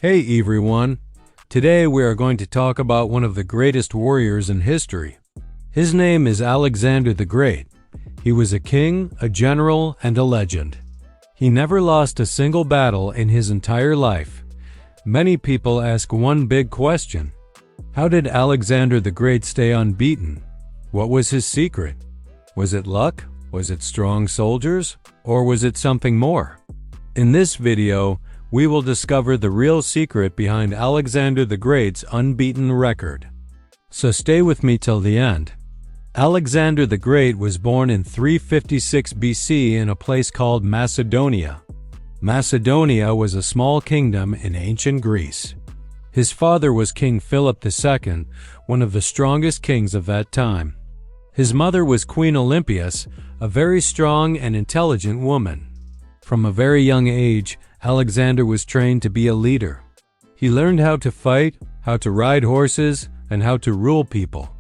Hey everyone! Today we are going to talk about one of the greatest warriors in history. His name is Alexander the Great. He was a king, a general, and a legend. He never lost a single battle in his entire life. Many people ask one big question. How did Alexander the Great stay unbeaten? What was his secret? Was it luck? Was it strong soldiers? Or was it something more? In this video, we will discover the real secret behind Alexander the Great's unbeaten record. So stay with me till the end. Alexander the Great was born in 356 BC in a place called Macedonia. Macedonia was a small kingdom in ancient Greece. His father was King Philip II, one of the strongest kings of that time. His mother was Queen Olympias, a very strong and intelligent woman. From a very young age, Alexander was trained to be a leader. He learned how to fight, how to ride horses, and how to rule people.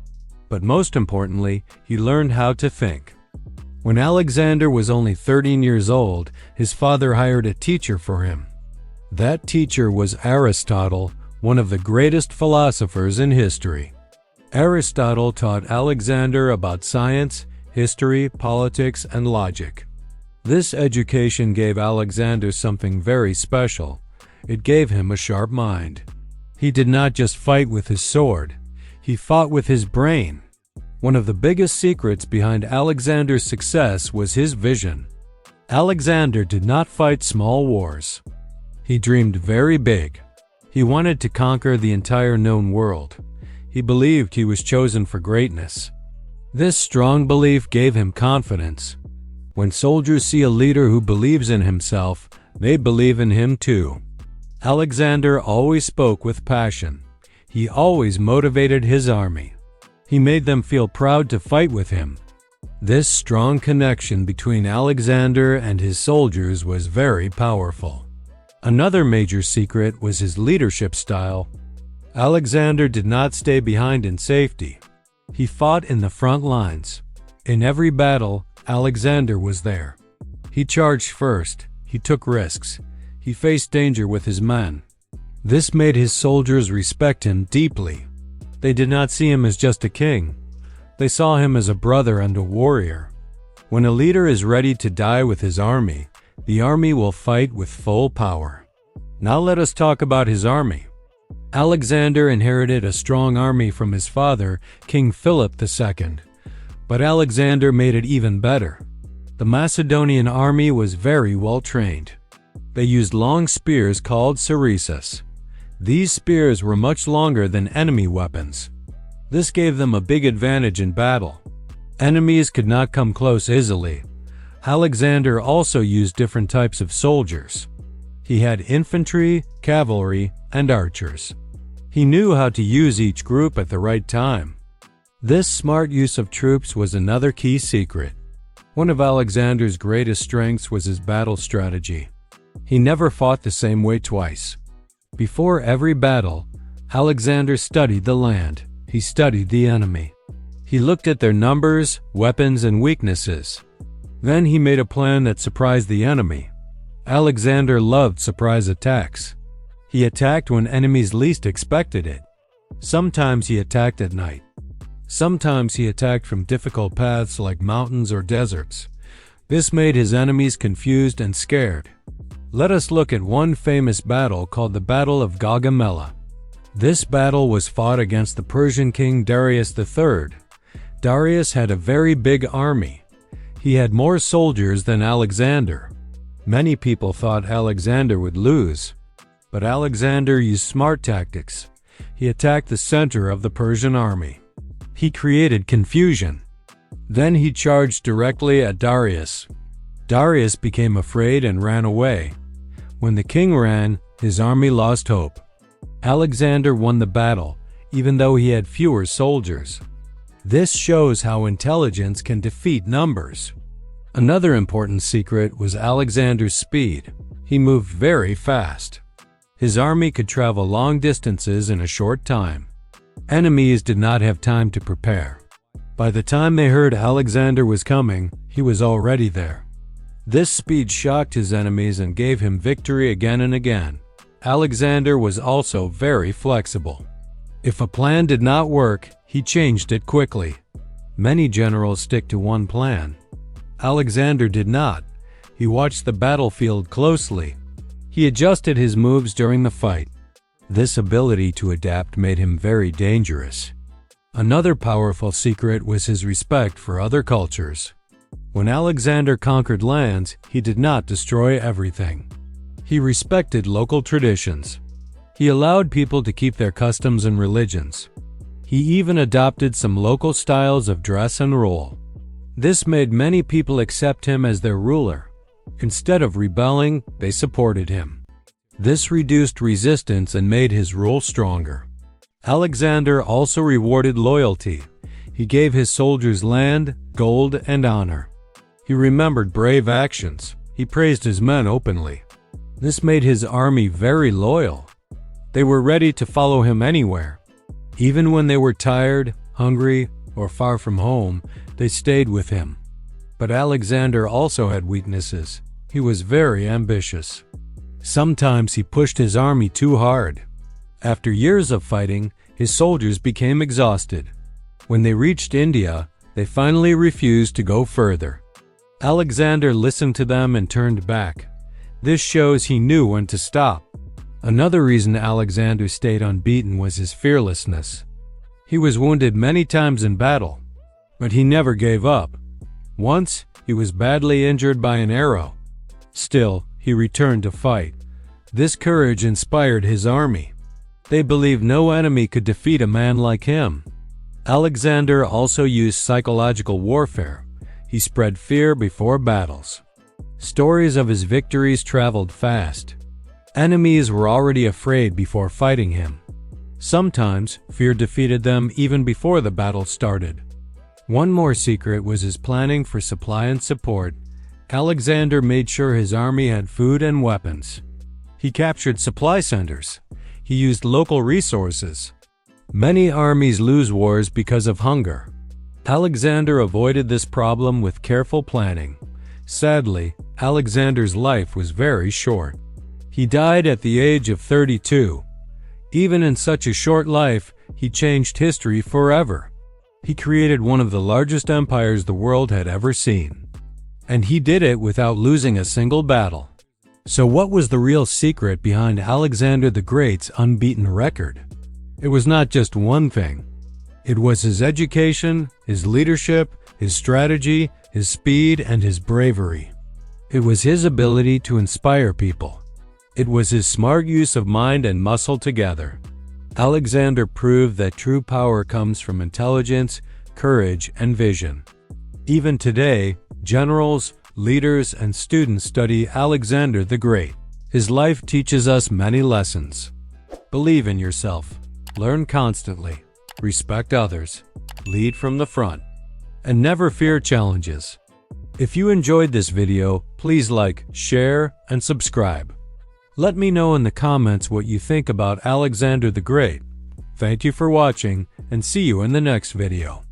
But most importantly, he learned how to think. When Alexander was only 13 years old, his father hired a teacher for him. That teacher was Aristotle, one of the greatest philosophers in history. Aristotle taught Alexander about science, history, politics, and logic. This education gave Alexander something very special. It gave him a sharp mind. He did not just fight with his sword. He fought with his brain. One of the biggest secrets behind Alexander's success was his vision. Alexander did not fight small wars. He dreamed very big. He wanted to conquer the entire known world. He believed he was chosen for greatness. This strong belief gave him confidence. When soldiers see a leader who believes in himself, they believe in him too. Alexander always spoke with passion. He always motivated his army. He made them feel proud to fight with him. This strong connection between Alexander and his soldiers was very powerful. Another major secret was his leadership style. Alexander did not stay behind in safety. He fought in the front lines. In every battle, Alexander was there. He charged first. He took risks. He faced danger with his men. This made his soldiers respect him deeply. They did not see him as just a king. They saw him as a brother and a warrior. When a leader is ready to die with his army, the army will fight with full power. Now let us talk about his army. Alexander inherited a strong army from his father, King Philip II. But Alexander made it even better. The Macedonian army was very well trained. They used long spears called sarissas. These spears were much longer than enemy weapons. This gave them a big advantage in battle. Enemies could not come close easily. Alexander also used different types of soldiers. He had infantry, cavalry, and archers. He knew how to use each group at the right time. This smart use of troops was another key secret. One of Alexander's greatest strengths was his battle strategy. He never fought the same way twice. Before every battle, Alexander studied the land. He studied the enemy. He looked at their numbers, weapons, and weaknesses. Then he made a plan that surprised the enemy. Alexander loved surprise attacks. He attacked when enemies least expected it. Sometimes he attacked at night. Sometimes he attacked from difficult paths like mountains or deserts. This made his enemies confused and scared. Let us look at one famous battle called the Battle of Gaugamela. This battle was fought against the Persian king Darius III. Darius had a very big army. He had more soldiers than Alexander. Many people thought Alexander would lose. But Alexander used smart tactics. He attacked the center of the Persian army. He created confusion. Then he charged directly at Darius. Darius became afraid and ran away. When the king ran, his army lost hope. Alexander won the battle, even though he had fewer soldiers. This shows how intelligence can defeat numbers. Another important secret was Alexander's speed. He moved very fast. His army could travel long distances in a short time. Enemies did not have time to prepare. By the time they heard Alexander was coming, he was already there. This speed shocked his enemies and gave him victory again and again. Alexander was also very flexible. If a plan did not work, he changed it quickly. Many generals stick to one plan. Alexander did not. He watched the battlefield closely. He adjusted his moves during the fight. This ability to adapt made him very dangerous. Another powerful secret was his respect for other cultures. When Alexander conquered lands, he did not destroy everything. He respected local traditions. He allowed people to keep their customs and religions. He even adopted some local styles of dress and rule. This made many people accept him as their ruler. Instead of rebelling, they supported him. This reduced resistance and made his rule stronger. Alexander also rewarded loyalty. He gave his soldiers land, gold, and honor. He remembered brave actions. He praised his men openly. This made his army very loyal. They were ready to follow him anywhere. Even when they were tired, hungry, or far from home, they stayed with him. But Alexander also had weaknesses. He was very ambitious. Sometimes he pushed his army too hard. After years of fighting, his soldiers became exhausted. When they reached India, they finally refused to go further. Alexander listened to them and turned back. This shows he knew when to stop. Another reason Alexander stayed unbeaten was his fearlessness. He was wounded many times in battle, but he never gave up. Once, he was badly injured by an arrow. Still, he returned to fight. This courage inspired his army. They believed no enemy could defeat a man like him. Alexander also used psychological warfare. He spread fear before battles. Stories of his victories traveled fast. Enemies were already afraid before fighting him. Sometimes, fear defeated them even before the battle started. One more secret was his planning for supply and support. Alexander made sure his army had food and weapons. He captured supply centers. He used local resources. Many armies lose wars because of hunger. Alexander avoided this problem with careful planning. Sadly, Alexander's life was very short. He died at the age of 32. Even in such a short life, he changed history forever. He created one of the largest empires the world had ever seen. And he did it without losing a single battle. So what was the real secret behind Alexander the Great's unbeaten record? It was not just one thing. It was his education, his leadership, his strategy, his speed, and his bravery. It was his ability to inspire people. It was his smart use of mind and muscle together. Alexander proved that true power comes from intelligence, courage, and vision. Even today, generals, leaders, and students study Alexander the Great. His life teaches us many lessons. Believe in yourself. Learn constantly. Respect others. Lead from the front. And never fear challenges. If you enjoyed this video, please like, share, and subscribe. Let me know in the comments what you think about Alexander the Great. Thank you for watching, and see you in the next video.